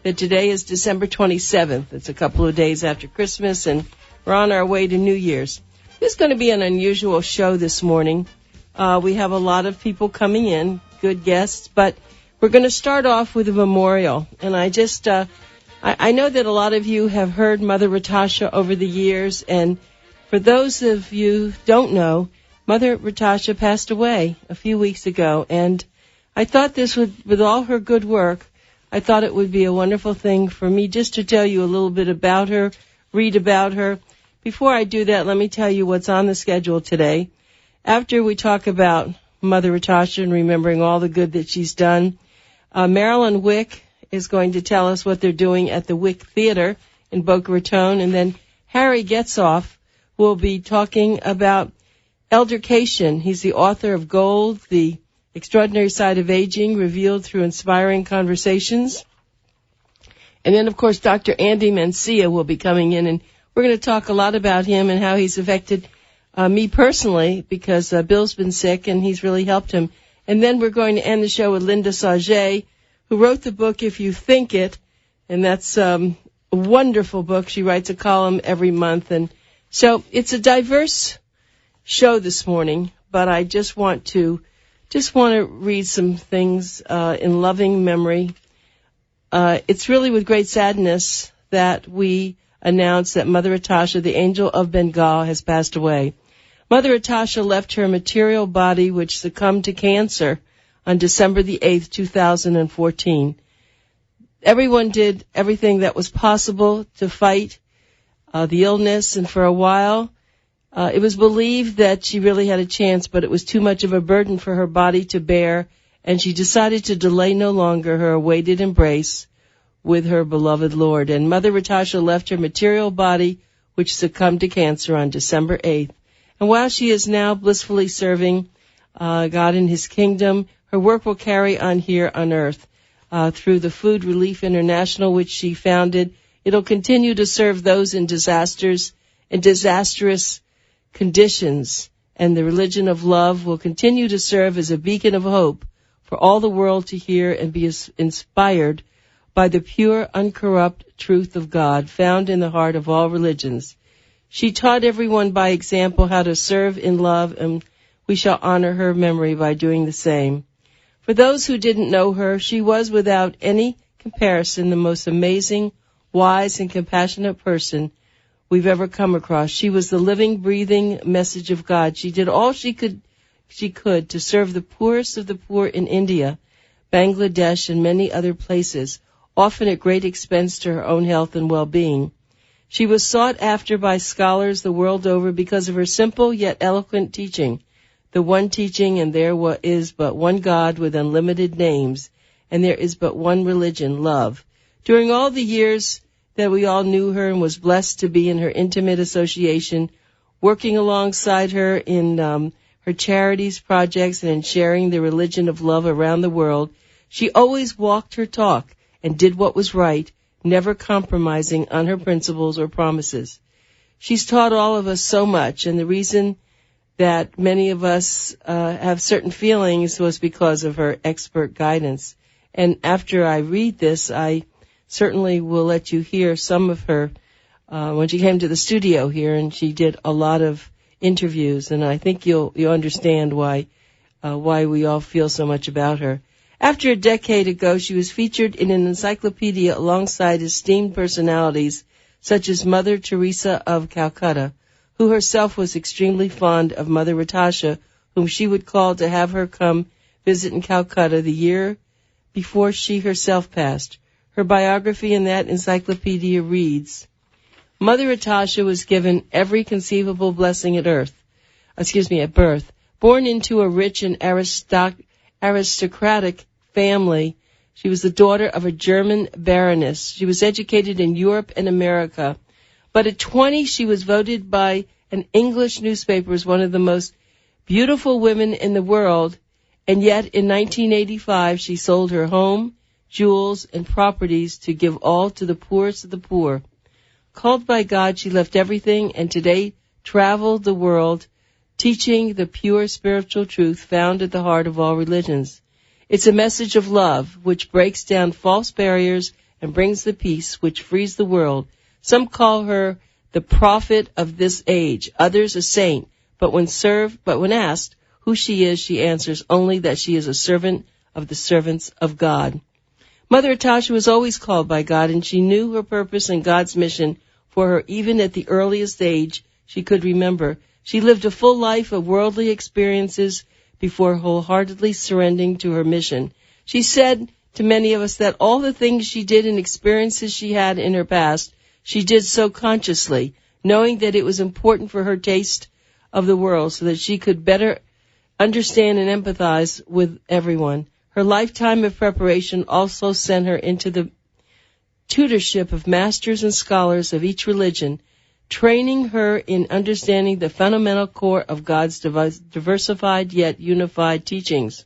that today is December 27th. It's a couple of days after Christmas, and we're on our way to New Year's. This is going to be an unusual show this morning. We have a lot of people coming in, good guests, but we're going to start off with a memorial. And I know that a lot of you have heard Mother Rytasha over the years, and for those of you who don't know, Mother Rytasha passed away a few weeks ago, and I thought this would, with all her good work, I thought it would be a wonderful thing for me just to tell you a little bit about her, read about her. Before I do that, let me tell you what's on the schedule today. After we talk about Mother Rytasha and remembering all the good that she's done, Marilyn Wick is going to tell us what they're doing at the Wick Theater in Boca Raton, and then Harry Getzoff will be talking about eldercation. He's the author of Gold, the Extraordinary Side of Aging, revealed through inspiring conversations. And then, of course, Dr. Andy Mencia will be coming in, and we're going to talk a lot about him and how he's affected me personally, because Bill's been sick and he's really helped him. And then we're going to end the show with Linda Sauget, who wrote the book If You Think It, and that's a wonderful book. She writes a column every month. And so it's a diverse show this morning, but I just want to read some things in loving memory. It's really with great sadness that we announce that Mother Rytasha, the angel of Bengal, has passed away. Mother Rytasha left her material body, which succumbed to cancer, on December the 8th, 2014. Everyone did everything that was possible to fight the illness, and for a while it was believed that she really had a chance, but it was too much of a burden for her body to bear, and she decided to delay no longer her awaited embrace with her beloved Lord. And Mother Rytasha left her material body, which succumbed to cancer, on December 8th. And while she is now blissfully serving God in His kingdom, her work will carry on here on earth through the Food Relief International, which she founded. It'll continue to serve those in disasters and disastrous conditions, and the religion of love will continue to serve as a beacon of hope for all the world to hear and be inspired by the pure, uncorrupt truth of God found in the heart of all religions. She taught everyone by example how to serve in love, and we shall honor her memory by doing the same. For those who didn't know her, she was without any comparison the most amazing, wise, and compassionate person we've ever come across. She was the living, breathing message of God. She did all she could to serve the poorest of the poor in India, Bangladesh, and many other places, often at great expense to her own health and well-being. She was sought after by scholars the world over because of her simple yet eloquent teaching, the one teaching, and there is but one God with unlimited names, and there is but one religion, love. During all the years that we all knew her and was blessed to be in her intimate association, working alongside her in her charities, projects, and in sharing the religion of love around the world, she always walked her talk and did what was right, never compromising on her principles or promises. She's taught all of us so much, and the reason that many of us have certain feelings was because of her expert guidance. And after I read this, I certainly will let you hear some of her when she came to the studio here, and she did a lot of interviews, and I think you'll understand why we all feel so much about her. After a decade ago, she was featured in an encyclopedia alongside esteemed personalities such as Mother Teresa of Calcutta, who herself was extremely fond of Mother Rytasha, whom she would call to have her come visit in Calcutta the year before she herself passed. Her biography in that encyclopedia reads, Mother Rytasha was given every conceivable blessing at birth. Born into a rich and aristocratic family, she was the daughter of a German baroness. She was educated in Europe and America. But at 20, she was voted by an English newspaper as one of the most beautiful women in the world. And yet, in 1985, she sold her home, jewels, and properties to give all to the poorest of the poor. Called by God, she left everything and today traveled the world teaching the pure spiritual truth found at the heart of all religions. It's a message of love which breaks down false barriers and brings the peace which frees the world. Some call her the prophet of this age, others a saint, but when asked who she is, she answers only that she is a servant of the servants of God. Mother Rytasha was always called by God, and she knew her purpose and God's mission for her even at the earliest age she could remember. She lived a full life of worldly experiences before wholeheartedly surrendering to her mission. She said to many of us that all the things she did and experiences she had in her past, she did so consciously, knowing that it was important for her taste of the world so that she could better understand and empathize with everyone. Her lifetime of preparation also sent her into the tutorship of masters and scholars of each religion, training her in understanding the fundamental core of God's diversified yet unified teachings.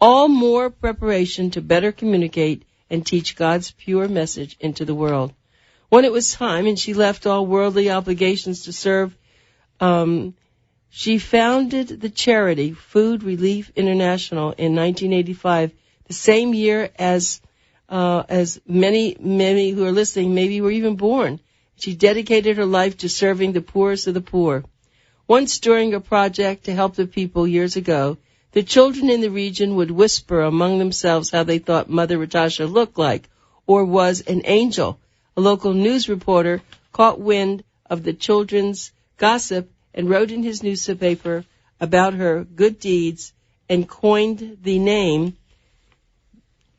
All more preparation to better communicate and teach God's pure message into the world. When it was time and she left all worldly obligations to serve, she founded the charity Food Relief International in 1985, the same year as many who are listening maybe were even born. She dedicated her life to serving the poorest of the poor. Once during a project to help the people years ago, the children in the region would whisper among themselves how they thought Mother Rytasha looked like or was an angel. A local news reporter caught wind of the children's gossip and wrote in his newspaper about her good deeds and coined the name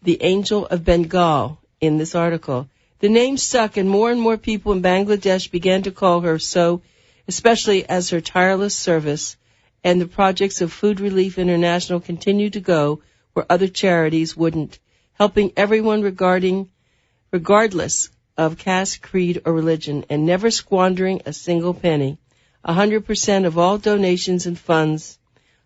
the Angel of Bengal in this article. The name stuck, and more people in Bangladesh began to call her so, especially as her tireless service and the projects of Food Relief International continued to go where other charities wouldn't, helping everyone regardless of caste, creed, or religion, and never squandering a single penny. 100% of all donations and funds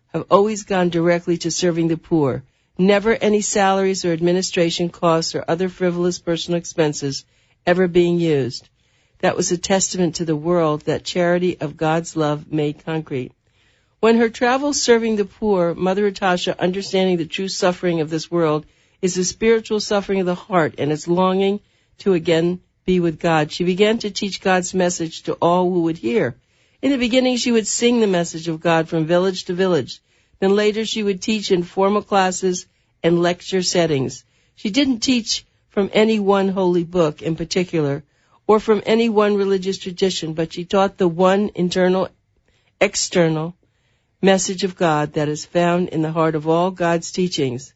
have always gone directly to serving the poor. Never any salaries or administration costs or other frivolous personal expenses ever being used. That was a testament to the world that charity of God's love made concrete. When her travels serving the poor, Mother Rytasha, understanding the true suffering of this world, is the spiritual suffering of the heart and its longing to again be with God. She began to teach God's message to all who would hear. In the beginning, she would sing the message of God from village to village. Then later, she would teach in formal classes and lecture settings. She didn't teach from any one holy book in particular or from any one religious tradition, but she taught the one internal, external message of God that is found in the heart of all God's teachings.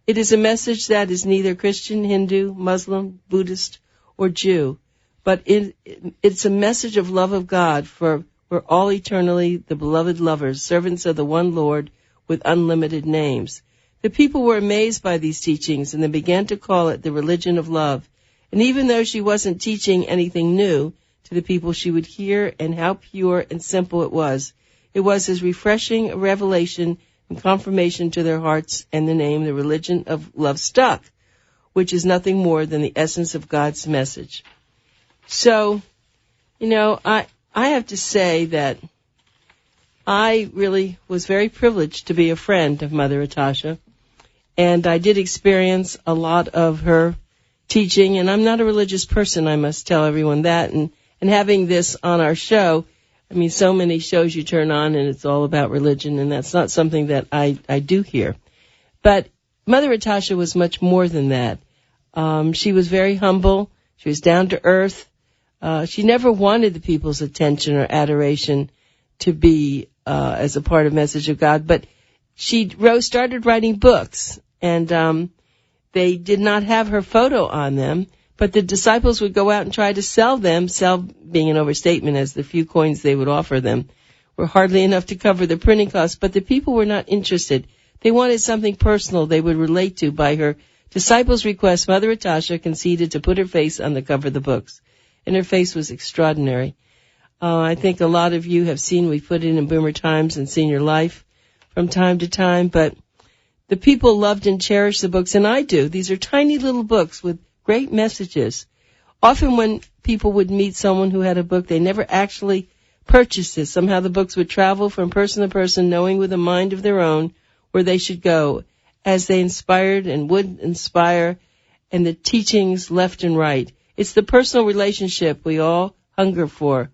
It is a message that is neither Christian, Hindu, Muslim, Buddhist, or Jew, but it's a message of love of God, for we're all eternally the beloved lovers, servants of the one Lord with unlimited names. The people were amazed by these teachings, and they began to call it the religion of love. And even though she wasn't teaching anything new to the people, she would hear and how pure and simple it was. It was as refreshing a revelation and confirmation to their hearts, and the name, the religion of love, stuck, which is nothing more than the essence of God's message. So, I have to say that I really was very privileged to be a friend of Mother Rytasha, and I did experience a lot of her teaching, and I'm not a religious person, I must tell everyone that, and having this on our show, I mean, so many shows you turn on and it's all about religion, and that's not something that I do here. But Mother Rytasha was much more than that. She was very humble. She was down to earth. She never wanted the people's attention or adoration to be as a part of Message of God, but she started writing books, and they did not have her photo on them, but the disciples would go out and try to sell them, sell being an overstatement, as the few coins they would offer them were hardly enough to cover the printing costs, but the people were not interested. They wanted something personal they would relate to. By her disciples' request, Mother Rytasha conceded to put her face on the cover of the books, and her face was extraordinary. I think a lot of you have seen, we've put it in Boomer Times and Senior Life from time to time, but the people loved and cherished the books, and I do. These are tiny little books with great messages. Often when people would meet someone who had a book, they never actually purchased it. Somehow the books would travel from person to person, knowing with a mind of their own where they should go, as they inspired and would inspire and the teachings left and right. It's the personal relationship we all hunger for.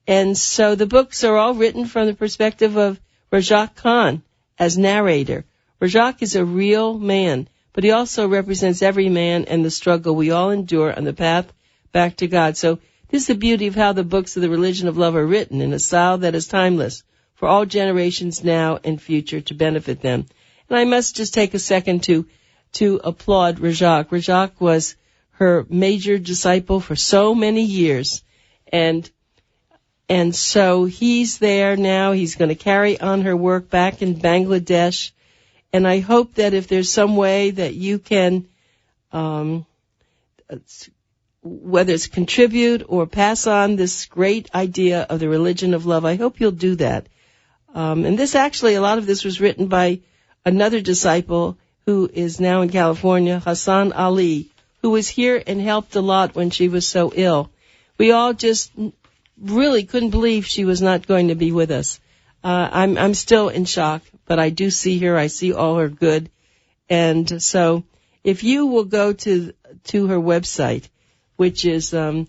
And so the books are all written from the perspective of Rajak Khan as narrator. Rajak is a real man, but he also represents every man and the struggle we all endure on the path back to God. So this is the beauty of how the books of the religion of love are written in a style that is timeless for all generations now and future to benefit them. And I must just take a second to applaud Rajak. Rajak was her major disciple for so many years. And so he's there now. He's going to carry on her work back in Bangladesh. And I hope that if there's some way that you can, whether it's contribute or pass on this great idea of the religion of love, I hope you'll do that. And this actually, a lot of this was written by another disciple who is now in California, Hassan Ali, who was here and helped a lot when she was so ill. We all just really couldn't believe she was not going to be with us. I'm still in shock, but I do see her. I see all her good. And so if you will go to her website, which is the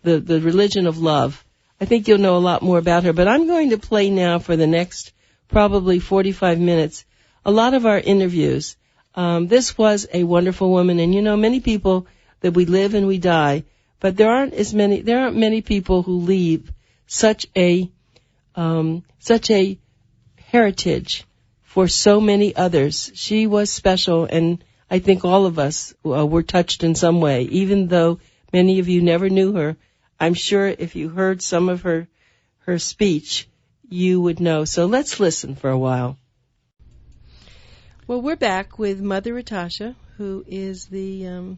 Religion of Love, I think you'll know a lot more about her. But I'm going to play now for the next probably 45 minutes a lot of our interviews. This was a wonderful woman, and many people that we live and we die, but there aren't many people who leave such a heritage for so many others. She was special, and I think all of us were touched in some way, even though many of you never knew her. I'm sure if you heard some of her speech, you would know. So let's listen for a while. Well, we're back with Mother Rytasha, who is the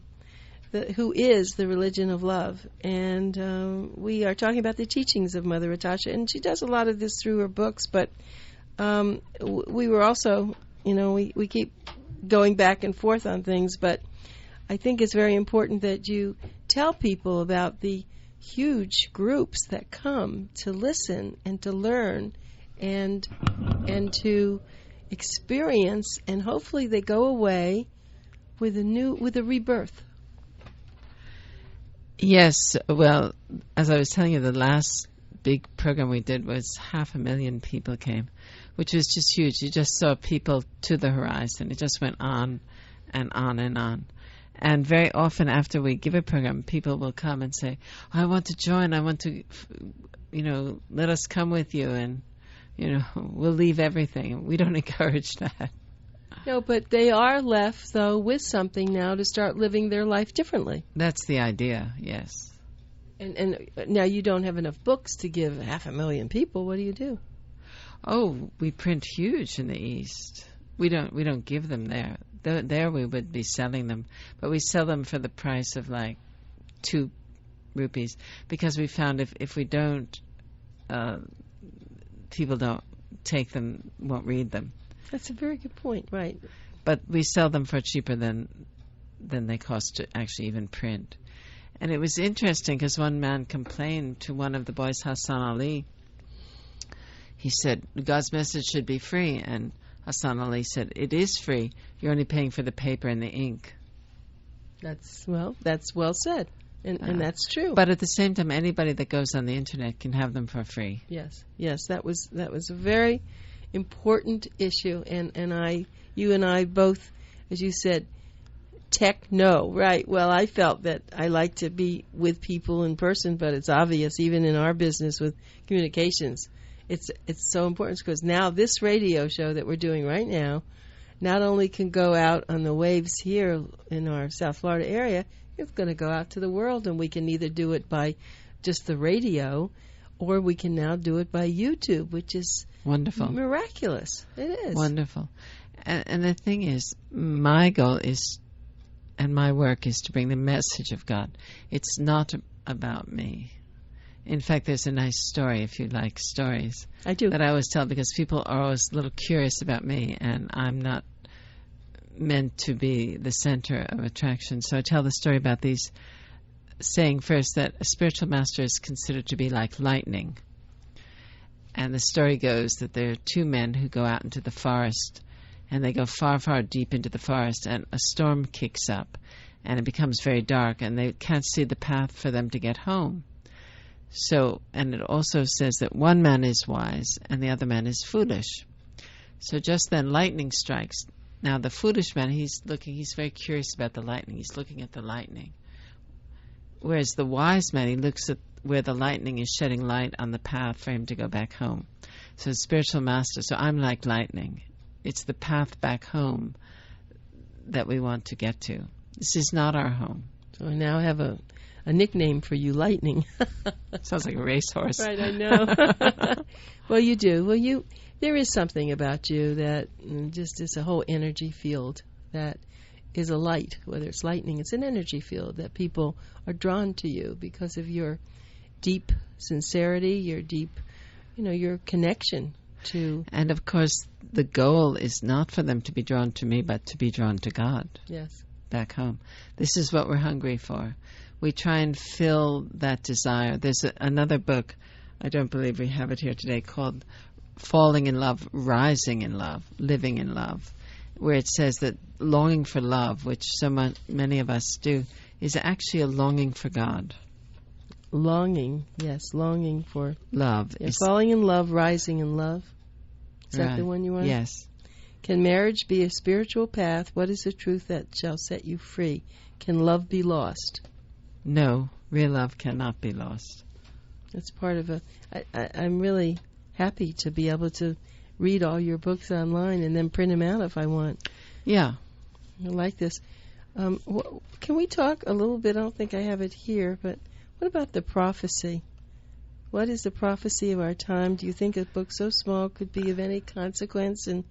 religion of love, and we are talking about the teachings of Mother Rytasha, and she does a lot of this through her books. But we were also, we keep going back and forth on things, but I think it's very important that you tell people about the huge groups that come to listen and to learn and to experience, and hopefully they go away with a rebirth. Yes, well, as I was telling you, the last big program we did was 500,000 people came, which was just huge. You just saw people to the horizon. It just went on and on and on. And very often after we give a program, people will come and say, I want to join. I want to, let us come with you, and we'll leave everything. We don't encourage that. No, but they are left, though, with something now to start living their life differently. That's the idea, yes. And now you don't have enough books to give 500,000 people. What do you do? Oh, we print huge in the East. We don't give them there. There we would be selling them, but we sell them for the price of like 2 rupees, because we found if we don't, people don't take them, won't read them. That's a very good point, right? But we sell them for cheaper than they cost to actually even print. And it was interesting because one man complained to one of the boys, Hassan Ali. He said, God's message should be free. And Hassan Ali said, it is free. You're only paying for the paper and the ink. That's well said. And that's true. But at the same time, anybody that goes on the internet can have them for free. Yes, that was a very important issue, and you and I both, as you said, techno, right? Well, I felt that I like to be with people in person, but it's obvious even in our business with communications, it's so important, because now this radio show that we're doing right now not only can go out on the waves here in our South Florida area, it's going to go out to the world, and we can either do it by just the radio, or we can now do it by YouTube, which is wonderful, miraculous. It is wonderful. And the thing is, my goal is, and my work is to bring the message of God. It's not about me. In fact, there's a nice story, if you like stories. I do. That I always tell, because people are always a little curious about me, and I'm not meant to be the center of attraction. So I tell the story about these, saying first that a spiritual master is considered to be like lightning. And the story goes that there are 2 men who go out into the forest, and they go far, far deep into the forest, and a storm kicks up, and it becomes very dark, and they can't see the path for them to get home. So, and it also says that one man is wise and the other man is foolish. So just then lightning strikes. Now the foolish man, he's very curious about the lightning. He's looking at the lightning. Whereas the wise man, he looks at where the lightning is shedding light on the path for him to go back home. So spiritual master, so I'm like lightning. It's the path back home that we want to get to. This is not our home. So I now have a nickname for you, Lightning. Sounds like a racehorse. Right, I know. Well, you do. Well, there is something about you that just is a whole energy field that is a light. Whether it's lightning, it's an energy field that people are drawn to you because of your deep sincerity, your deep, your connection to. And of course, the goal is not for them to be drawn to me, but to be drawn to God. Yes. Back home. This is what we're hungry for. We try and fill that desire. There's another book, I don't believe we have it here today, called Falling in Love, Rising in Love, Living in Love, where it says that longing for love, which many of us do, is actually a longing for God. Longing, yes, longing for love. Yeah, falling in love, rising in love. Is that the one you want? Yes. Can marriage be a spiritual path? What is the truth that shall set you free? Can love be lost? No, real love cannot be lost. That's part of I'm really happy to be able to read all your books online and then print them out if I want. Yeah. I like this. Can we talk a little bit? I don't think I have it here, but what about the prophecy? What is the prophecy of our time? Do you think a book so small could be of any consequence and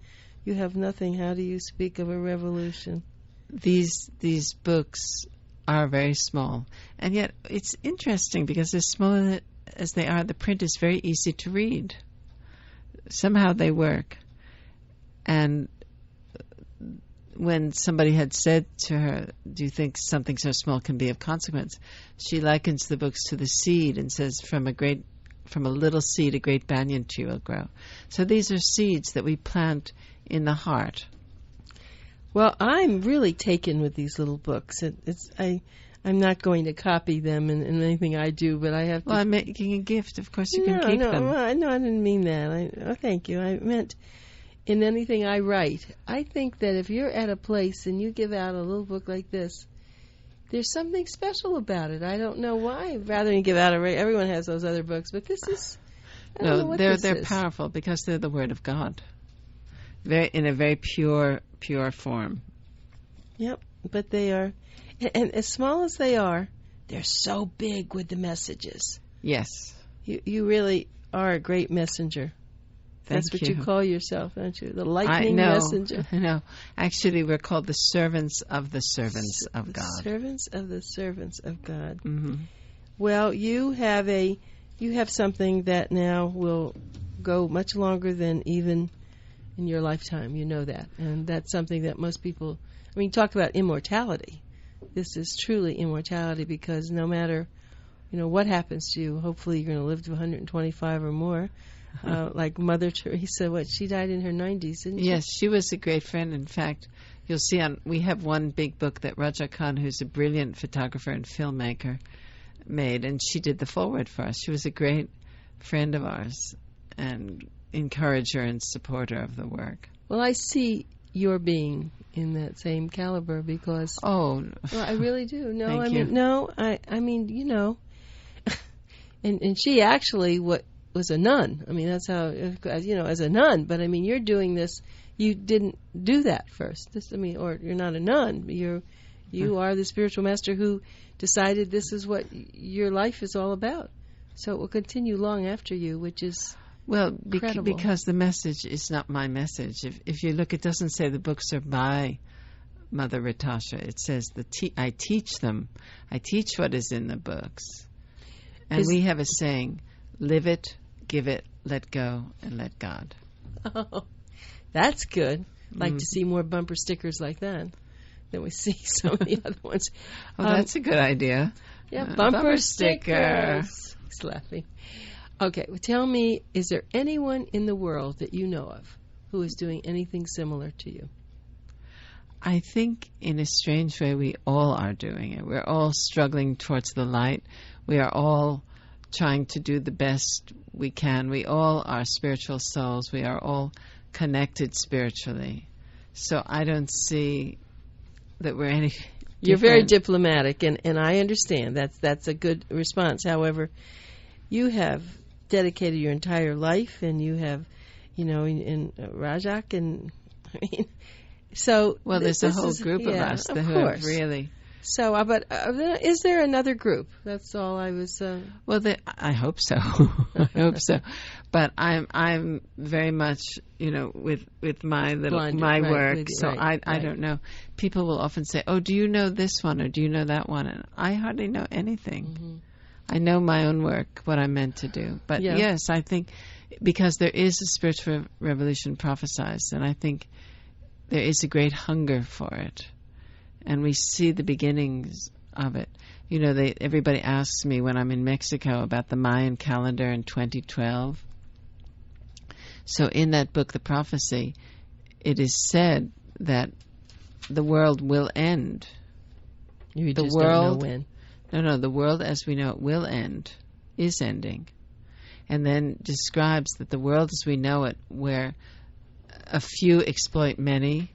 you have nothing? How do you speak of a revolution? These books are very small, and yet it's interesting because as small as they are, the print is very easy to read. Somehow they work. And when somebody had said to her, do you think something so small can be of consequence? She likens the books to the seed and says, from a little seed, a great banyan tree will grow. So these are seeds that we plant in the heart. Well, I'm really taken with these little books. I'm not going to copy them in anything I do, but I have to. Well, I'm making a gift. Of course, you can keep them. No, I didn't mean that. Thank you. I meant in anything I write. I think that if you're at a place and you give out a little book like this, there's something special about it. I don't know why. Rather than give out everyone has those other books, but this is. They're powerful because they're the Word of God. In a very pure form. Yep, but they are, and as small as they are, they're so big with the messages. Yes. You really are a great messenger. That's what you call yourself, aren't you? The lightning messenger. I know. Actually, we're called the servants of the servants of God. Servants of the servants of God. Mm-hmm. Well, you have something that now will go much longer than even in your lifetime. You know that. And that's something that most people, talk about immortality. This is truly immortality because no matter, what happens to you, hopefully you're going to live to 125 or more. Like Mother Teresa, she died in her 90s, didn't she? Yes, she was a great friend. In fact, you'll see we have one big book that Raja Khan, who's a brilliant photographer and filmmaker, made, and she did the foreword for us. She was a great friend of ours and encourager and supporter of the work. Well, I see your being in that same caliber because I really do. No, I mean, and she actually was a nun. That's how, as a nun. But you're doing this. You didn't do that first. Or you're not a nun. You are the spiritual master who decided this is what your life is all about. So it will continue long after you, which is. Well, because the message is not my message. If you look, it doesn't say the books are by Mother Rytasha. It says I teach them. I teach what is in the books. And we have a saying, live it, give it, let go, and let God. Oh, that's good. I'd like to see more bumper stickers like that than we see so many other ones. Oh, that's a good idea. Yeah, bumper stickers. He's laughing. Okay, well, tell me, is there anyone in the world that you know of who is doing anything similar to you? I think in a strange way we all are doing it. We're all struggling towards the light. We are all trying to do the best we can. We all are spiritual souls. We are all connected spiritually. So I don't see that we're any You're very different. diplomatic, and I understand. That's a good response. However, you have dedicated your entire life, and you have, in Rajak, and I mean, so well, there's a whole group of us who have really. So, but is there another group? That's all I was. Well, I hope so. I hope so. But I'm very much, with my Blinded, my right, work. So I don't know. People will often say, "Oh, do you know this one or do you know that one?" And I hardly know anything. Mm-hmm. I know my own work, what I'm meant to do. But yes, I think because there is a spiritual revolution prophesized, and I think there is a great hunger for it. And we see the beginnings of it. Everybody asks me when I'm in Mexico about the Mayan calendar in 2012. So in that book, The Prophecy, it is said that the world will end. You just don't know when. No, the world as we know it will end, is ending. And then describes that the world as we know it, where a few exploit many,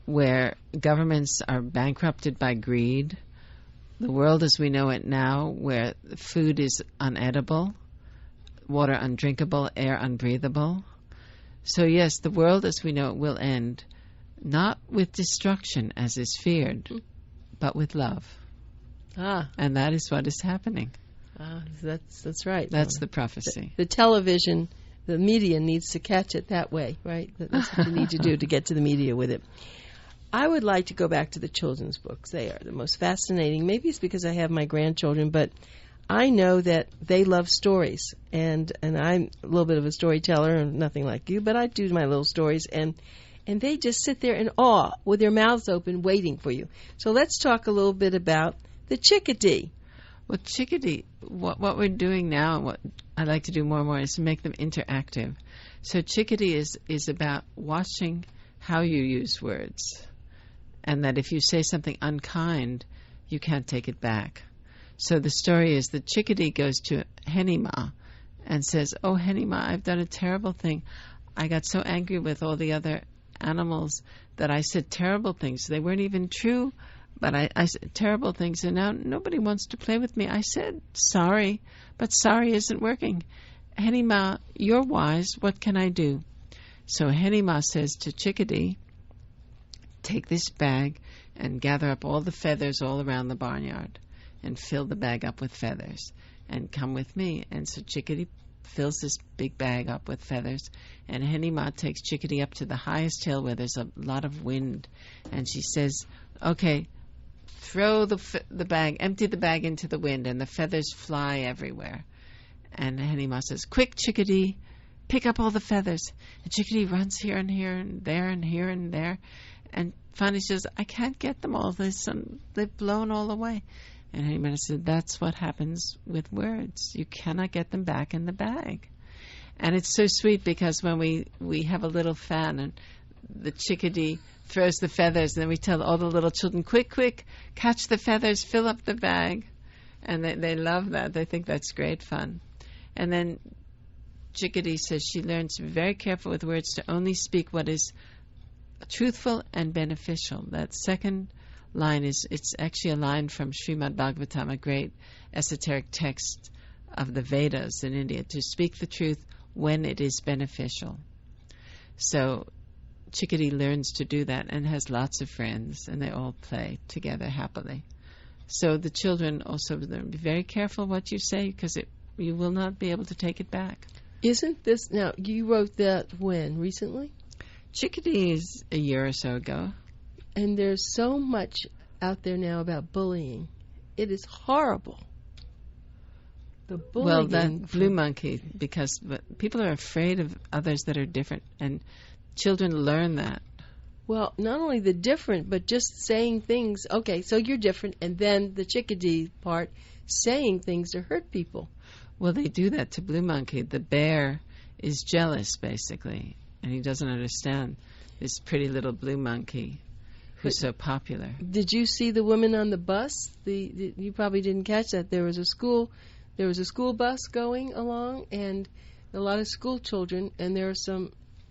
where governments are bankrupted by greed, the world as we know it now, where food is unedible, water undrinkable, air unbreathable. So yes, the world as we know it will end, not with destruction as is feared, but with love. And that is what is happening. That's right. That's the prophecy. The television, the media needs to catch it that way, right? That's what you need to do to get to the media with it. I would like to go back to the children's books. They are the most fascinating. Maybe it's because I have my grandchildren, but I know that they love stories. And I'm a little bit of a storyteller, and nothing like you, but I do my little stories. And they just sit there in awe with their mouths open waiting for you. So let's talk a little bit about the chickadee. Well, chickadee, what we're doing now, and what I like to do more and more, is to make them interactive. So chickadee is about watching how you use words. And that if you say something unkind, you can't take it back. So the story is the chickadee goes to Henima and says, "Oh, Henima, I've done a terrible thing. I got so angry with all the other animals that I said terrible things. They weren't even true, but I said terrible things, and now nobody wants to play with me. I said sorry, but sorry isn't working. Henima, you're wise. What can I do?" So Henima says to chickadee, "Take this bag and gather up all the feathers all around the barnyard and fill the bag up with feathers and come with me." And so chickadee fills this big bag up with feathers, and Henima takes chickadee up to the highest hill where there's a lot of wind, and she says, "Okay, throw the bag, empty the bag into the wind," and the feathers fly everywhere. And Henima says, "Quick, chickadee, pick up all the feathers." And chickadee runs here and here and there and here and there. And finally she says, "I can't get them all. They've blown all away." And Henima said, "That's what happens with words. You cannot get them back in the bag." And it's so sweet because when we have a little fan and the chickadee throws the feathers, and then we tell all the little children, quick, catch the feathers, fill up the bag. And they love that. They think that's great fun. And then chickadee says she learns to be very careful with words, to only speak what is truthful and beneficial. That second line it's actually a line from Srimad Bhagavatam, a great esoteric text of the Vedas in India, to speak the truth when it is beneficial. So chickadee learns to do that and has lots of friends, and they all play together happily. So the children also learn, be very careful what you say, because you will not be able to take it back. Isn't this, now, you wrote that when? Recently? Chickadee is a year or so ago. And there's so much out there now about bullying. It is horrible. The bullying. Well, that blue monkey, because people are afraid of others that are different, and children learn that. Well, not only the different, but just saying things, okay, so you're different, and then the chickadee part, saying things to hurt people. Well, they do that to blue monkey. The bear is jealous, basically, and he doesn't understand this pretty little blue monkey who's so popular. Did you see the woman on the bus? You probably didn't catch that. There was a school bus going along, and a lot of school children, and there was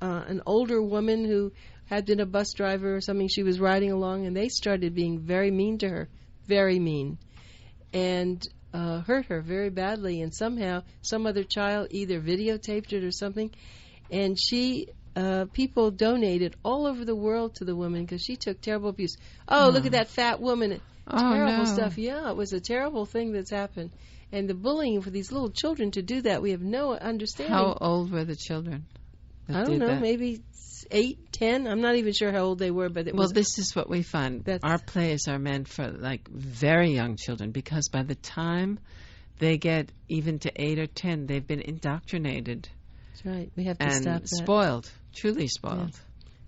an older woman who had been a bus driver or something. She was riding along, and they started being very mean to her, very mean, and hurt her very badly. And somehow some other child either videotaped it or something, and people donated all over the world to the woman because she took terrible abuse. Oh, look at that fat woman. Terrible stuff. Yeah, it was a terrible thing that's happened. And the bullying for these little children to do that, we have no understanding. How old were the children? I don't know, maybe 8, 10. I'm not even sure how old they were, but it was... Well, this is what we find. Our plays are meant for, like, very young children, because by the time they get even to 8 or 10, they've been indoctrinated. That's right. We have to stop that. And spoiled, truly spoiled.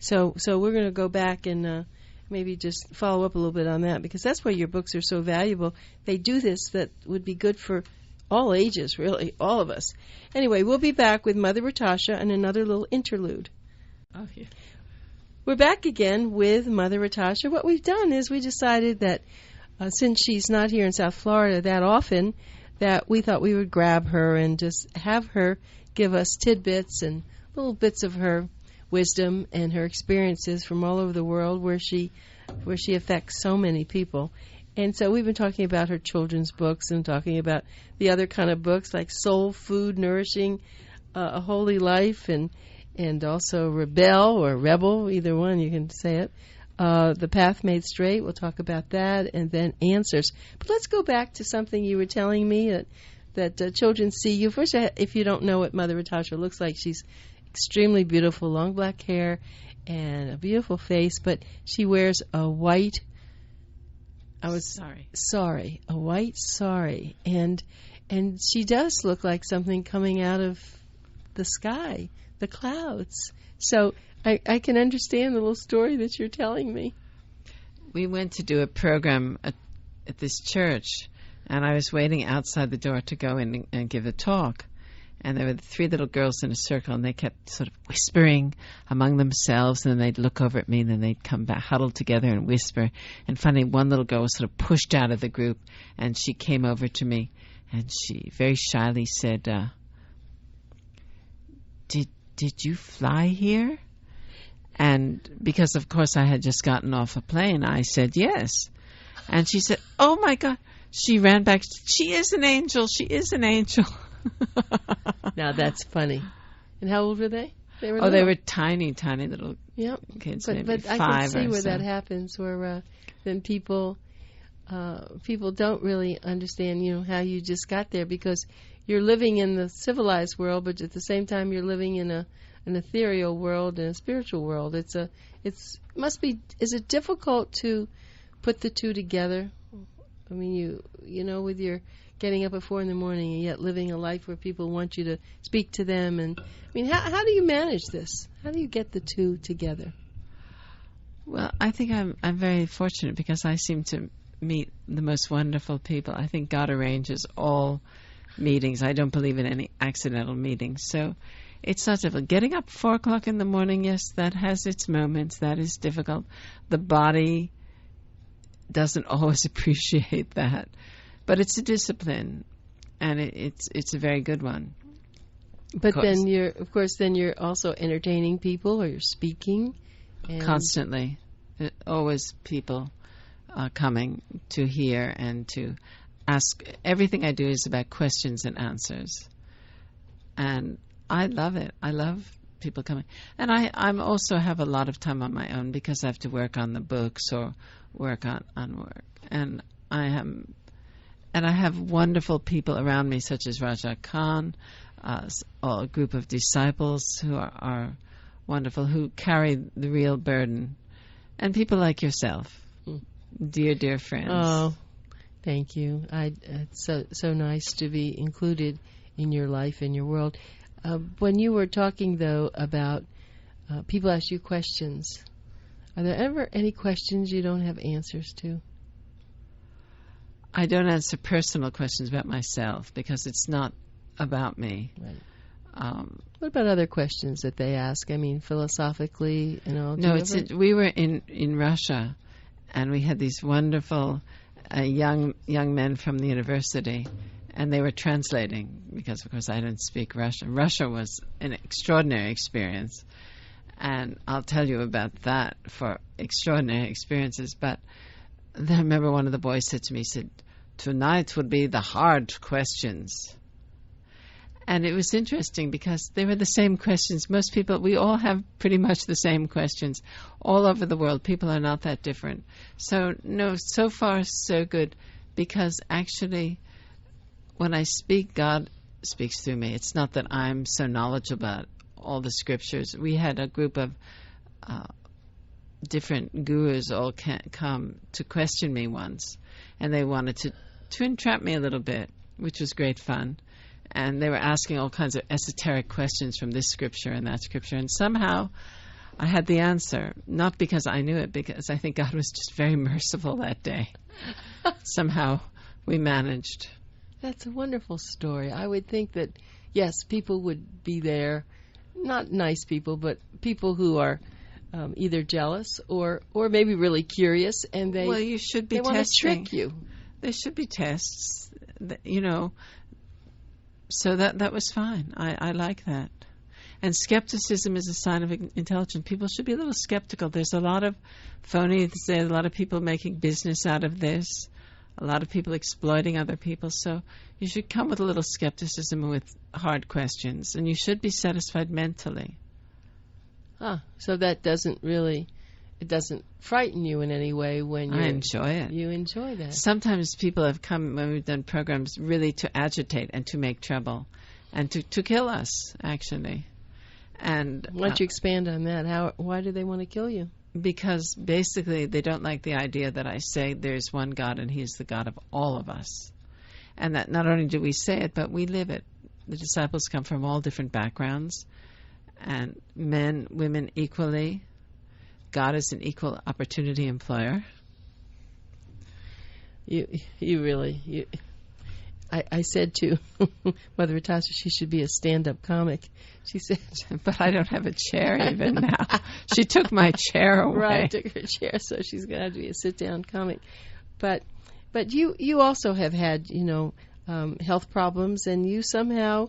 Yeah. So we're going to go back and maybe just follow up a little bit on that, because that's why your books are so valuable. They do this that would be good for all ages, really, all of us. Anyway, we'll be back with Mother Rytasha and another little interlude. Oh, yeah. We're back again with Mother Rytasha. What we've done is we decided that since she's not here in South Florida that often, that we thought we would grab her and just have her give us tidbits and little bits of her wisdom and her experiences from all over the world where she affects so many people. And so we've been talking about her children's books and talking about the other kind of books like Soul Food, Nourishing a Holy Life, and also Rebel or Rebel, either one, you can say it. The Path Made Straight, we'll talk about that, and then Answers. But let's go back to something you were telling me that children see you. First, if you don't know what Mother Rytasha looks like, she's extremely beautiful, long black hair and a beautiful face, but she wears a white a white sari, and she does look like something coming out of the sky, the clouds. So I can understand the little story that you're telling me. We went to do a program at this church, and I was waiting outside the door to go in and give a talk. And there were 3 little girls in a circle, and they kept sort of whispering among themselves, and then they'd look over at me, and then they'd come back, huddled together and whisper. And finally, one little girl was sort of pushed out of the group, and she came over to me, and she very shyly said, Did you fly here? And because, of course, I had just gotten off a plane, I said yes. And she said, oh, my God. She ran back. She is an angel. She is an angel. Now that's funny. And how old were they? They were tiny little kids. But I can see where that happens, where then people don't really understand, how you just got there, because you're living in the civilized world, but at the same time you're living in an ethereal world and a spiritual world. Is it difficult to put the two together? I mean, with your getting up at 4 a.m. and yet living a life where people want you to speak to them. And I mean, how do you manage this? How do you get the two together? Well, I think I'm very fortunate because I seem to meet the most wonderful people. I think God arranges all meetings. I don't believe in any accidental meetings. So it's not difficult. Getting up 4 o'clock in the morning, yes, that has its moments. That is difficult. The body doesn't always appreciate that. But it's a discipline, and it's a very good one. But then you're also entertaining people, or you're speaking. Constantly. Always people coming to hear and to ask. Everything I do is about questions and answers. And I love it. I love people coming. And I'm also have a lot of time on my own because I have to work on the books or work on work. And I have wonderful people around me, such as Raja Khan, a group of disciples who are wonderful, who carry the real burden, and people like yourself, dear friends. Oh, thank you. It's so nice to be included in your life, in your world. When you were talking, though, about people ask you questions, are there ever any questions you don't have answers to? I don't answer personal questions about myself because it's not about me. Right. What about other questions that they ask? I mean, philosophically and all. No, we were in Russia, and we had these wonderful young men from the university, and they were translating because, of course, I didn't speak Russian. Russia was an extraordinary experience, and I'll tell you about that for extraordinary experiences. But then I remember one of the boys said to me, he said, "Tonight would be the hard questions." And it was interesting because they were the same questions. Most people, we all have pretty much the same questions all over the world. People are not that different. So, no, so far so good, because actually when I speak, God speaks through me. It's not that I'm so knowledgeable about all the scriptures. We had a group of different gurus all come to question me once, and they wanted to entrap me a little bit, which was great fun. And they were asking all kinds of esoteric questions from this scripture and that scripture. And somehow I had the answer, not because I knew it, because I think God was just very merciful that day. Somehow we managed. That's a wonderful story. I would think that, yes, people would be there, not nice people, but people who are either jealous or maybe really curious, and well, you should be they want to trick you. There should be tests, you know. So that was fine. I like that. And skepticism is a sign of intelligence. People should be a little skeptical. There's a lot of phonies. There's a lot of people making business out of this. A lot of people exploiting other people. So you should come with a little skepticism and with hard questions. And you should be satisfied mentally. So that doesn't really... It doesn't frighten you in any way when you... I enjoy it. You enjoy that. Sometimes people have come, when we've done programs, really to agitate and to make trouble and to kill us, actually. And why don't you expand on that? Why do they want to kill you? Because basically they don't like the idea that I say there's one God and He's the God of all of us. And that not only do we say it, but we live it. The disciples come from all different backgrounds, and men, women equally. God is an equal opportunity employer. You really. I said to Mother Rytasha she should be a stand-up comic. She said, but I don't have a chair even now. She took my chair away. Right, took her chair, so she's going to have to be a sit-down comic. But you also have had health problems, and you somehow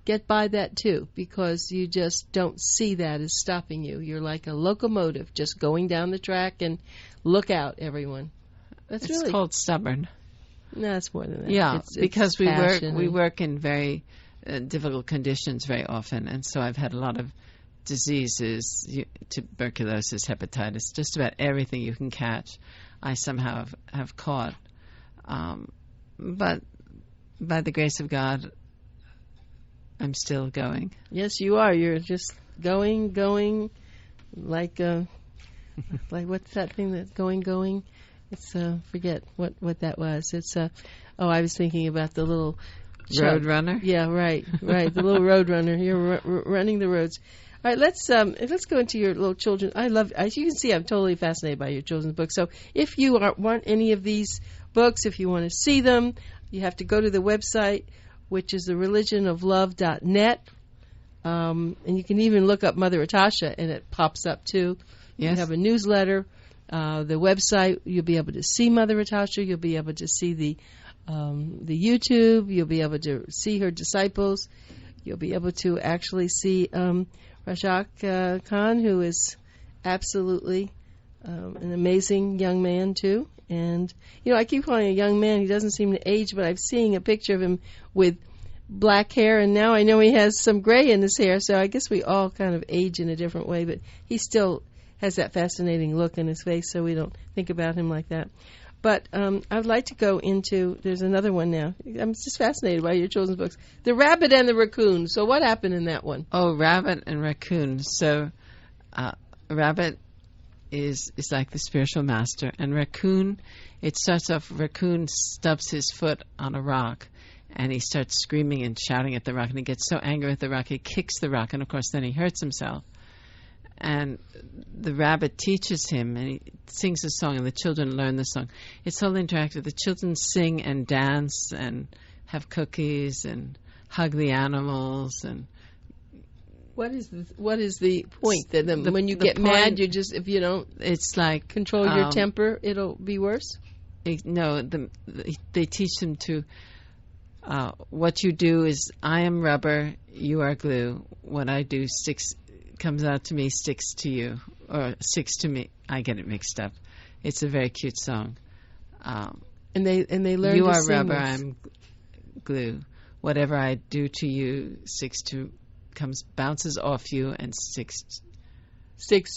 get by that too, because you just don't see that as stopping you. You're like a locomotive just going down the track, and look out, everyone. It's called stubborn. No, it's more than that. Yeah, because we work in very difficult conditions very often, and so I've had a lot of diseases, tuberculosis, hepatitis, just about everything you can catch, I somehow have caught. But by the grace of God, I'm still going. Yes, you are. You're just going, like what's that thing that's going? It's forget what that was. It's I was thinking about the little road runner. Yeah, right. The little road runner. You're running the roads. All right, let's go into your little children. As you can see, I'm totally fascinated by your children's books. So if you want any of these books, if you want to see them, you have to go to the website, which is thereligionoflove.net. And you can even look up Mother Rytasha, and it pops up too. Yes. You have a newsletter. The website, you'll be able to see Mother Rytasha. You'll be able to see the YouTube. You'll be able to see her disciples. You'll be able to actually see Rashak Khan, who is absolutely an amazing young man too. And I keep calling him a young man. He doesn't seem to age, but I'm seeing a picture of him with black hair, and now I know he has some gray in his hair. So I guess we all kind of age in a different way, but he still has that fascinating look in his face, so we don't think about him like that. But I'd like to go into, there's another one now. I'm just fascinated by your children's books. The Rabbit and the Raccoon. So what happened in that one? Oh, Rabbit and Raccoon. So Rabbit is like the spiritual master. And Raccoon, it starts off, Raccoon stubs his foot on a rock, and he starts screaming and shouting at the rock, and he gets so angry at the rock, he kicks the rock, and of course then he hurts himself. And the rabbit teaches him, and he sings a song, and the children learn the song. It's all interactive. The children sing and dance and have cookies and hug the animals and What is the point that when you get mad, you just, if you don't, it's like control your temper, it'll be worse? They teach them to, what you do is, I am rubber, you are glue. What I do comes out to me, sticks to you, or sticks to me. I get it mixed up. It's a very cute song. And they learn you to are sing rubber, this. I'm glue. Whatever I do to you bounces off you and sticks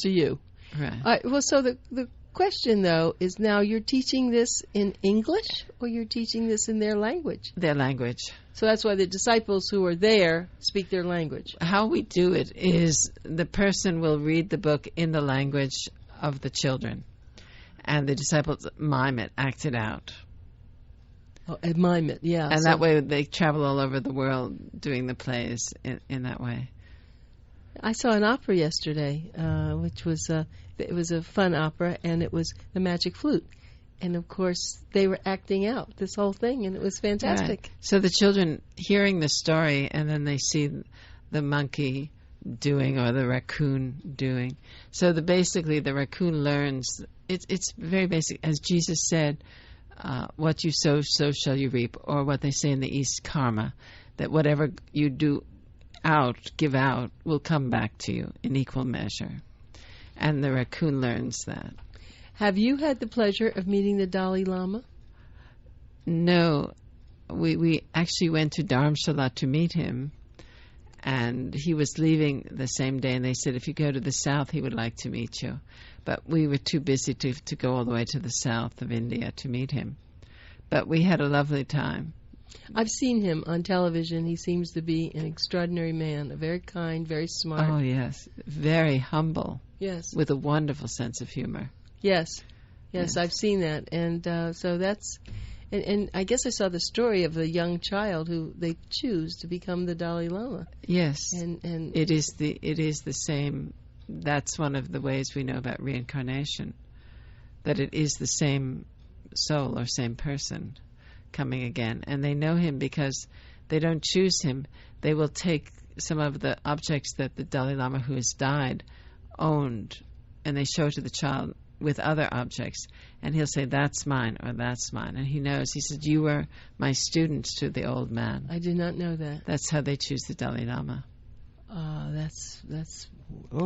to you. Right. Well, so the question, though, is now you're teaching this in English or you're teaching this in their language? Their language. So that's why the disciples who are there speak their language. How we do it is the person will read the book in the language of the children, and the disciples mime it, act it out. Oh, mime it, yeah. And that way they travel all over the world doing the plays in that way. I saw an opera yesterday, which was it was a fun opera, and it was The Magic Flute. And, of course, they were acting out this whole thing, and it was fantastic. Right. So the children hearing the story, and then they see the monkey doing or the raccoon doing. So basically the raccoon learns. It's very basic. As Jesus said, what you sow, so shall you reap. Or what they say in the East, karma, that whatever you give out, will come back to you in equal measure. And the raccoon learns that. Have you had the pleasure of meeting the Dalai Lama? No. We actually went to Dharamshala to meet him, and he was leaving the same day, and they said, if you go to the south, he would like to meet you. But we were too busy to go all the way to the south of India to meet him. But we had a lovely time. I've seen him on television. He seems to be an extraordinary man, a very kind, very smart. Oh, yes. Very humble. Yes. With a wonderful sense of humor. Yes. I've seen that. And so that's... And I guess I saw the story of a young child who they choose to become the Dalai Lama. Yes. And it is the same. That's one of the ways we know about reincarnation, that it is the same soul or same person coming again. And they know him because they don't choose him. They will take some of the objects that the Dalai Lama who has died owned, and they show it to the child with other objects, and he'll say, that's mine, or that's mine. And he knows. He said, you were my student, to the old man. I did not know that. That's how they choose the Dalai Lama.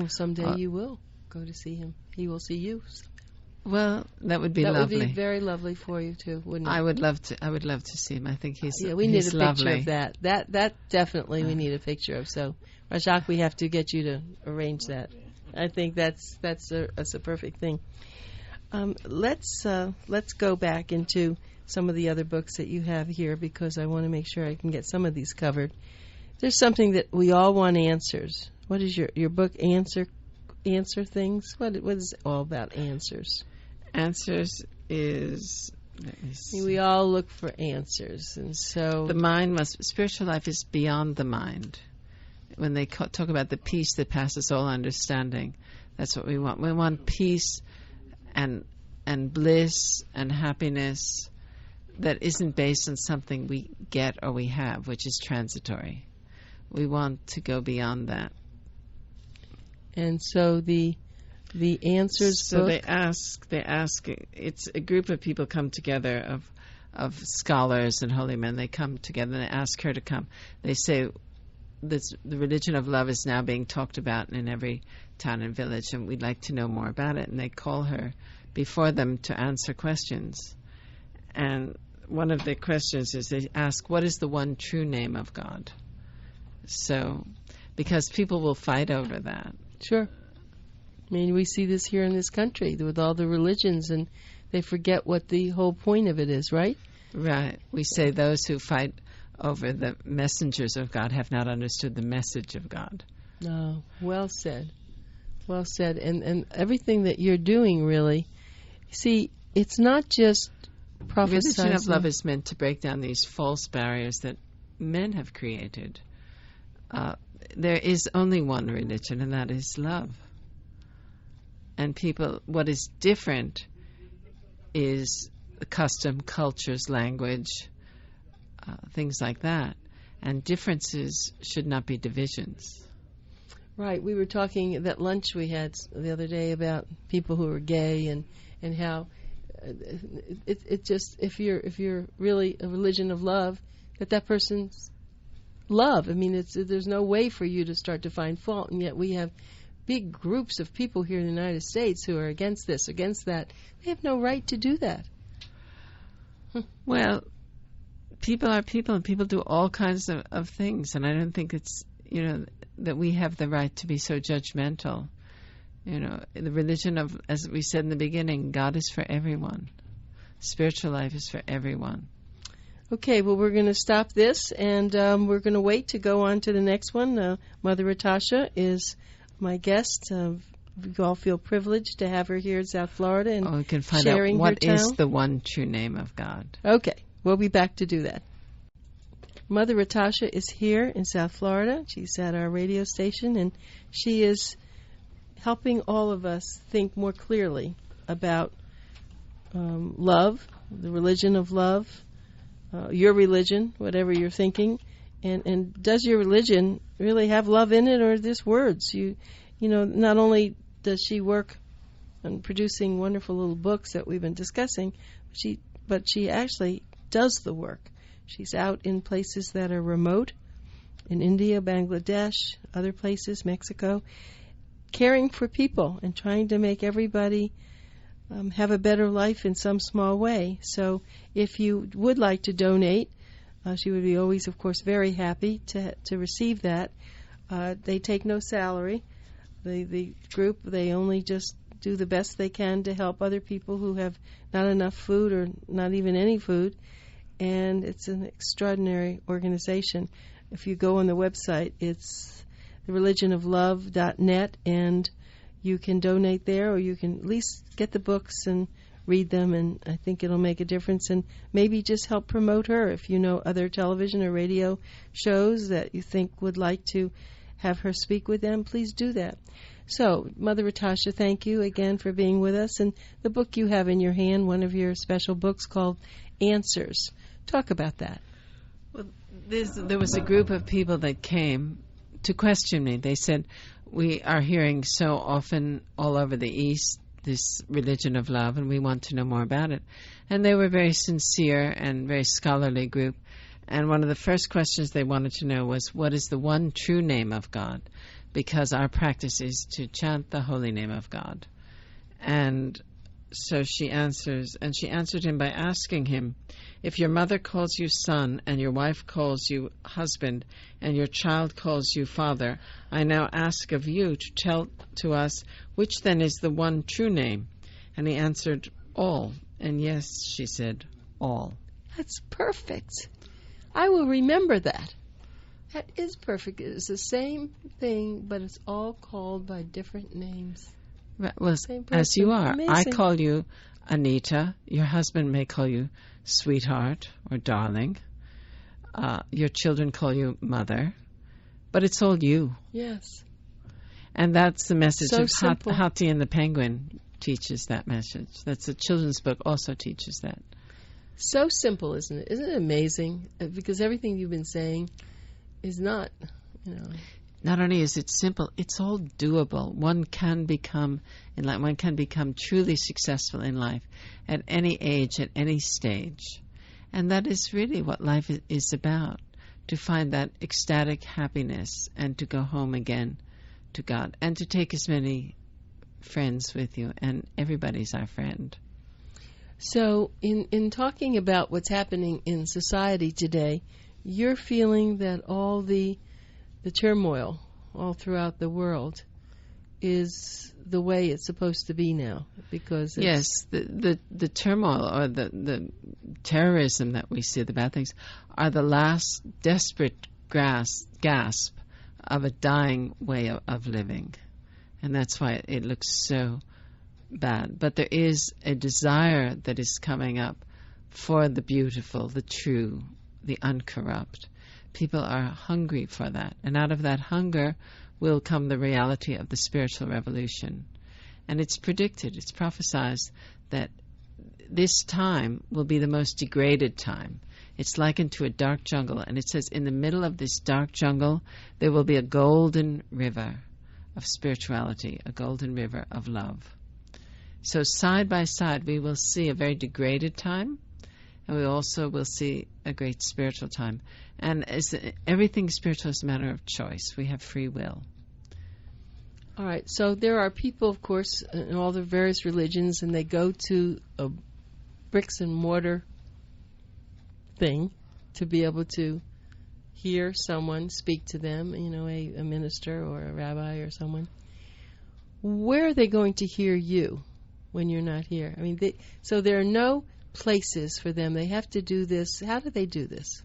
Someday you will go to see him. He will see you. Well, that would be lovely. That would be very lovely for you too, wouldn't it? I would love to see him. I think he's we need a lovely. picture of that. That definitely we need a picture of. So, Rajak, we have to get you to arrange that. I think that's a perfect thing. Let's go back into some of the other books that you have here, because I want to make sure I can get some of these covered. There's something that we all want answers. What is your book? Answer things. What is it all about? Answers. Answers is. Let me see. We all look for answers, and so spiritual life is beyond the mind. When they talk about the peace that passes all understanding, that's what we want. We want peace and bliss and happiness that isn't based on something we get or we have, which is transitory. We want to go beyond that. And so the answers. So book, they ask. It's a group of people come together of scholars and holy men. They come together and they ask her to come. They say, the religion of love is now being talked about in every town and village, and we'd like to know more about it. And they call her before them to answer questions. And one of the questions is they ask, what is the one true name of God? So, because people will fight over that. Sure. I mean, we see this here in this country with all the religions, and they forget what the whole point of it is, right? Right. We say those who fight over the messengers of God have not understood the message of God. Oh, well said. Well said. And everything that you're doing, really, see, it's not just prophesying. Religion of love is meant to break down these false barriers that men have created. There is only one religion, and that is love. And what is different is custom, cultures, language, things like that. And differences should not be divisions. Right. We were talking at that lunch we had the other day about people who are gay and how it just if you're really a religion of love, that person's love. I mean, there's no way for you to start to find fault, and yet we have big groups of people here in the United States who are against this, against that. They have no right to do that. Well, people are people, and people do all kinds of things, and I don't think it's, that we have the right to be so judgmental. The religion of, as we said in the beginning, God is for everyone. Spiritual life is for everyone. Okay, well, we're going to stop this, and we're going to wait to go on to the next one. Mother Rytasha is my guest. We all feel privileged to have her here in South Florida and we can find sharing out what her is town. the one true name of God. Okay, we'll be back to do that. Mother Rytasha is here in South Florida. She's at our radio station, and she is helping all of us think more clearly about love, the religion of love, your religion, whatever you're thinking, and does your religion really have love in it, or just words? Not only does she work on producing wonderful little books that we've been discussing, but she actually does the work. She's out in places that are remote, in India, Bangladesh, other places, Mexico, caring for people and trying to make everybody have a better life in some small way. So if you would like to donate, she would be always, of course, very happy to receive that. They take no salary. The group, they only just do the best they can to help other people who have not enough food or not even any food. And it's an extraordinary organization. If you go on the website, it's thereligionoflove.net, and you can donate there, or you can at least get the books and read them, and I think it'll make a difference, and maybe just help promote her. If you know other television or radio shows that you think would like to have her speak with them, please do that. So, Mother Rytasha, thank you again for being with us. And the book you have in your hand, one of your special books called Answers. Talk about that. Well, there was a group of people that came to question me. They said, we are hearing so often all over the East this religion of love, and we want to know more about it. And they were very sincere and very scholarly group. And one of the first questions they wanted to know was, what is the one true name of God? Because our practice is to chant the holy name of God. And so she answered him by asking him, if your mother calls you son, and your wife calls you husband, and your child calls you father, I now ask of you to tell to us, which then is the one true name? And he answered, all. And yes, she said, all. That's perfect. I will remember that. That is perfect. It's the same thing, but it's all called by different names. Well, as you are. Amazing. I call you Anita. Your husband may call you sweetheart or darling. Your children call you mother. But it's all you. Yes. And that's the message So of simple. Hati and the Penguin teaches that message. That's a children's book also teaches that. So simple, isn't it? Isn't it amazing? Because everything you've been saying is not, Not only is it simple, it's all doable. One can become truly successful in life at any age, at any stage. And that is really what life is about, to find that ecstatic happiness and to go home again to God and to take as many friends with you. And everybody's our friend. So in talking about what's happening in society today, you're feeling that all the turmoil all throughout the world is the way it's supposed to be now, because yes, the turmoil or the terrorism that we see, the bad things, are the last desperate gasp of a dying way of living, and that's why it looks so bad. But there is a desire that is coming up for the beautiful, the true, the uncorrupt. People are hungry for that. And out of that hunger will come the reality of the spiritual revolution. And it's predicted, it's prophesied that this time will be the most degraded time. It's likened to a dark jungle. And it says in the middle of this dark jungle, there will be a golden river of spirituality, a golden river of love. So side by side, we will see a very degraded time, and we also will see a great spiritual time. And everything spiritual is a matter of choice. We have free will. All right. So there are people, of course, in all the various religions, and they go to a bricks and mortar thing to be able to hear someone speak to them, a minister or a rabbi or someone. Where are they going to hear you when you're not here? I mean, so there are no places for them. They have to do this. How do they do this?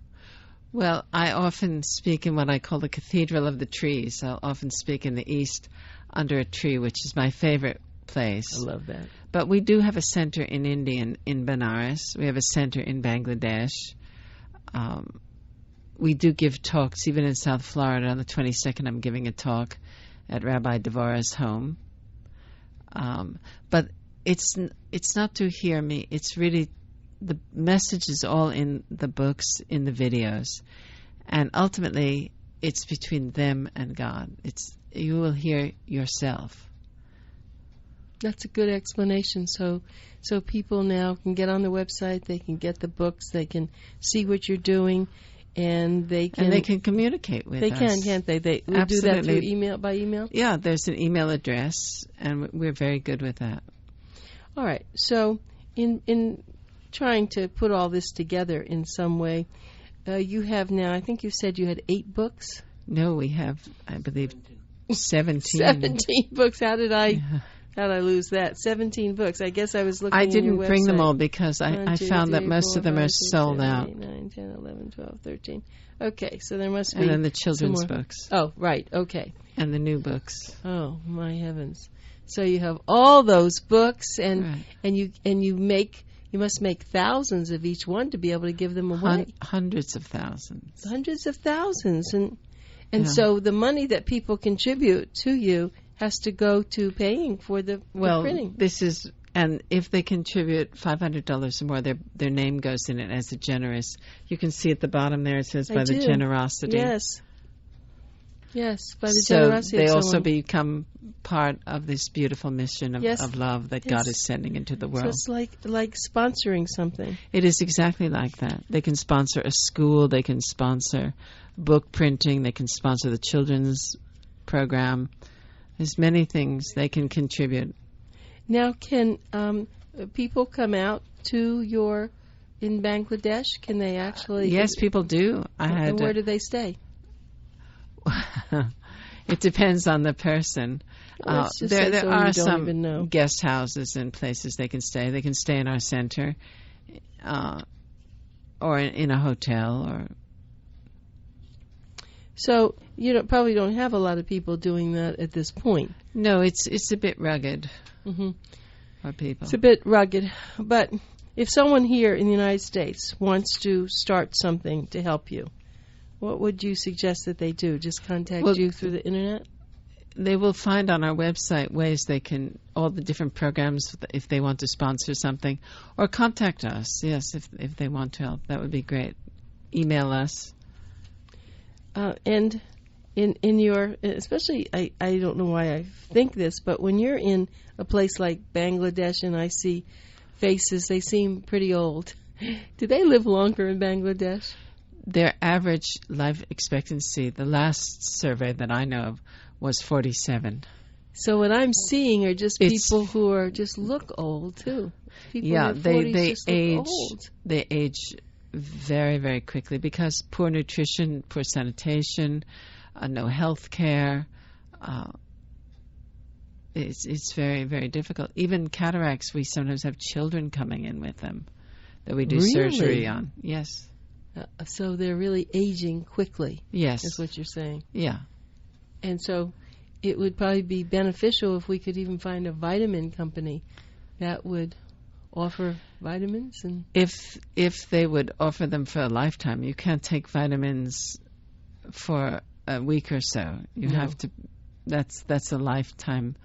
Well, I often speak in what I call the Cathedral of the Trees. I'll often speak in the East under a tree, which is my favorite place. I love that. But we do have a center in India, in Benares. We have a center in Bangladesh. We do give talks, even in South Florida. On the 22nd, I'm giving a talk at Rabbi Devorah's home. But it's not to hear me. It's really, the message is all in the books, in the videos. And ultimately, it's between them and God. You will hear yourself. That's a good explanation. So people now can get on the website, they can get the books, they can see what you're doing, and they can communicate with us. They can, can't they? They will do that through by email? Yeah, there's an email address, and we're very good with that. All right. So in trying to put all this together in some way, you have now, I think you said you had 8 books? No, we have, I believe, 17. 17 books. How did I lose that? 17 books. I guess I was looking I didn't at your bring website. them all because I found that most of them are sold out. 8, 9, 10, 11, 12, 13. Okay, so there must be. And then the children's books. Oh, right. Okay. And the new books. Oh, my heavens. So you have all those books, and you must make thousands of each one to be able to give them away. Hundreds of thousands. Hundreds of thousands. And so the money that people contribute to you has to go to paying for the printing. This is, and if they contribute $500 or more, their name goes in it as a generous. You can see at the bottom there it says by the generosity. Yes, by the generosity. So they also become part of this beautiful mission of love that God is sending into the world. So it's like sponsoring something. It is exactly like that. They can sponsor a school. They can sponsor book printing. They can sponsor the children's program. There's many things they can contribute. Now, can people come out to in Bangladesh? Can they actually? Yes, people do. And where do they stay? It depends on the person. There are some guest houses and places they can stay. They can stay in our center, or in a hotel, or. So you probably don't have a lot of people doing that at this point. No, it's a bit rugged for people. It's a bit rugged, but if someone here in the United States wants to start something to help you, what would you suggest that they do? Just contact you through the internet? They will find on our website ways they can, all the different programs if they want to sponsor something, or contact us, yes, if they want to help. That would be great. Email us. And in your, especially, I don't know why I think this, but when you're in a place like Bangladesh and I see faces, they seem pretty old. Do they live longer in Bangladesh? Their average life expectancy, the last survey that I know of, was 47. So what I'm seeing are just people who are just look old too. People yeah, in their 40s they just age. Look old. They age very, very quickly because poor nutrition, poor sanitation, no health care. It's very, very difficult. Even cataracts, we sometimes have children coming in with them that we do surgery on. Yes. So they're really aging quickly. Yes. Is what you're saying. Yeah. And so it would probably be beneficial if we could even find a vitamin company that would offer vitamins. And if they would offer them for a lifetime, you can't take vitamins for a week or so. You have to. That's a lifetime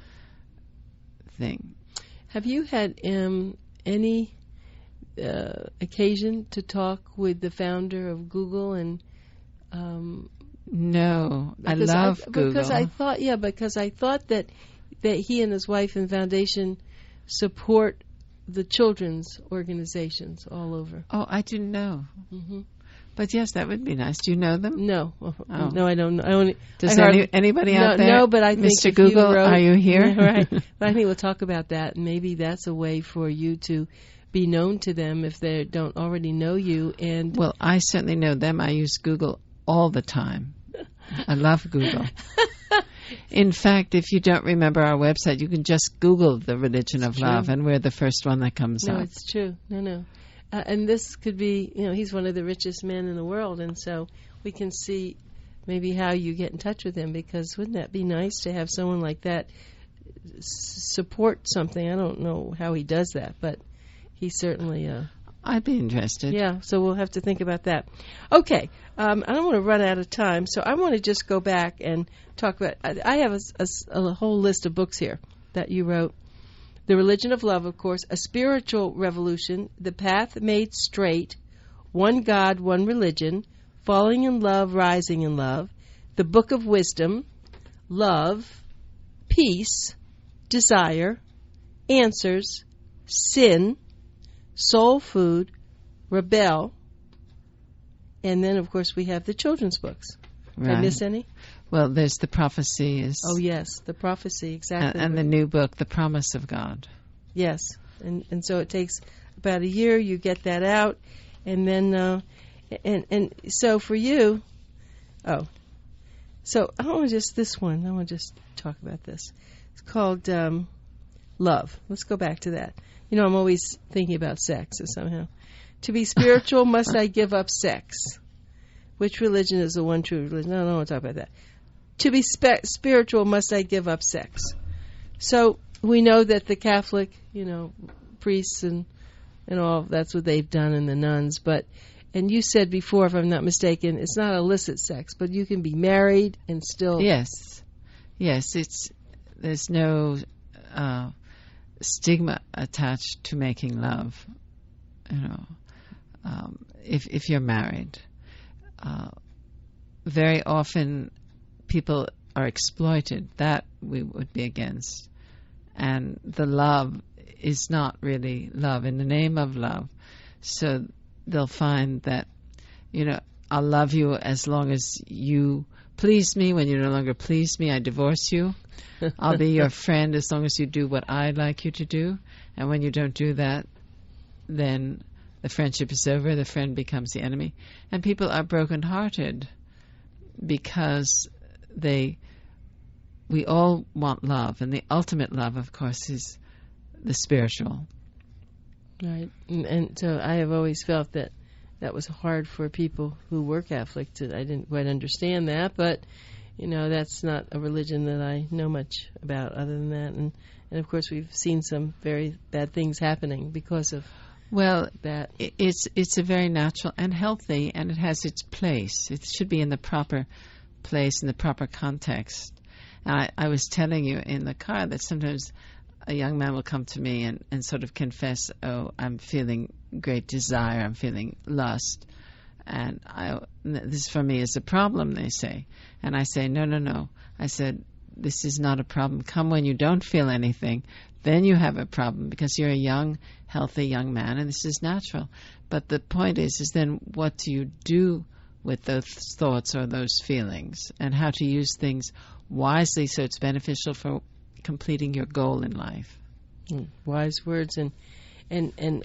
thing. Have you had any occasion to talk with the founder of Google and No, I love Google. Because I thought that he and his wife and foundation support the children's organizations all over. Oh, I didn't know. Mm-hmm. But yes, that would be nice. Do you know them? No. Oh. No, I don't know. Does anybody out there? No, but I think Mr. Google, are you here? Yeah, right. But I think we'll talk about that, and maybe that's a way for you to be known to them if they don't already know you. And well, I certainly know them. I use Google all the time. I love Google. In fact, if you don't remember our website, you can just Google the Religion of Love, and we're the first one that comes up. No, it's true. No. And this could be, he's one of the richest men in the world, and so we can see maybe how you get in touch with him, because wouldn't that be nice to have someone like that support something? I don't know how he does that, but he certainly... I'd be interested. Yeah, so we'll have to think about that. Okay, I don't want to run out of time, so I want to just go back and talk about... I have a whole list of books here that you wrote. The Religion of Love, of course, A Spiritual Revolution, The Path Made Straight, One God, One Religion, Falling in Love, Rising in Love, The Book of Wisdom, Love, Peace, Desire, Answers, Sin, Soul Food, Rebel, and then, of course, we have the children's books. Did I miss any? Well, there's the prophecy. Oh, yes, the prophecy, exactly. And the new book, The Promise of God. Yes, and so it takes about a year. You get that out, and then, and so for you, so I want to just this one. I want to just talk about this. It's called Love. Let's go back to that. I'm always thinking about sex somehow. To be spiritual, must I give up sex? Which religion is the one true religion? No, I don't want to talk about that. To be spiritual, must I give up sex? So we know that the Catholic, priests and all, that's what they've done, and the nuns. And you said before, if I'm not mistaken, it's not illicit sex, but you can be married and still... Yes, there's no stigma attached to making love, if you're married. Very often people are exploited. That we would be against. And the love is not really love, in the name of love. So they'll find that, I'll love you as long as you please me. When you no longer please me, I divorce you. I'll be your friend as long as you do what I'd like you to do. And when you don't do that, then the friendship is over. The friend becomes the enemy. And people are brokenhearted because we all want love. And the ultimate love, of course, is the spiritual. Right. And so I have always felt that was hard for people who were Catholic. I didn't quite understand that, but, that's not a religion that I know much about other than that. And of course, we've seen some very bad things happening because of that. It's a very natural and healthy, and it has its place. It should be in the proper place, in the proper context. And I was telling you in the car that sometimes a young man will come to me and sort of confess, I'm feeling great desire, I'm feeling lust. And this for me is a problem, they say. And I say, no. I said, this is not a problem. Come when you don't feel anything, then you have a problem, because you're a young, healthy young man, and this is natural. But the point is then what do you do with those thoughts or those feelings, and how to use things wisely so it's beneficial for completing your goal in life. Wise words. And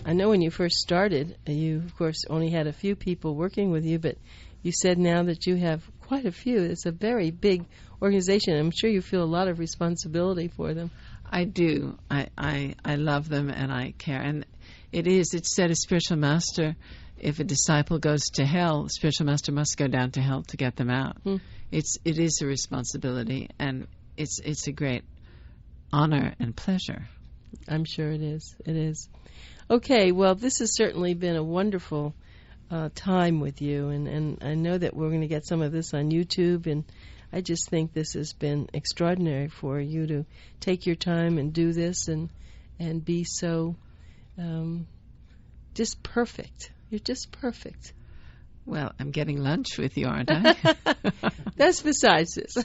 I know when you first started, you, of course, only had a few people working with you, but you said now that you have quite a few. It's a very big organization. I'm sure you feel a lot of responsibility for them. I do. I love them, and I care. And it's said a spiritual master, if a disciple goes to hell, the spiritual master must go down to hell to get them out. It is a responsibility, and it's a great honor and pleasure. I'm sure it is. It is. Okay, well, this has certainly been a wonderful time with you, and I know that we're going to get some of this on YouTube, and I just think this has been extraordinary for you to take your time and do this and be so just perfect. You're just perfect. Well, I'm getting lunch with you, aren't I? That's besides this.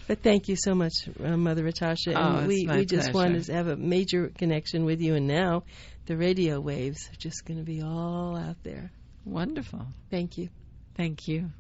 But thank you so much, Mother Rytasha. And it's my we just pleasure. wanted to have a major connection with you, and now the radio waves are just going to be all out there. Wonderful. Thank you. Thank you.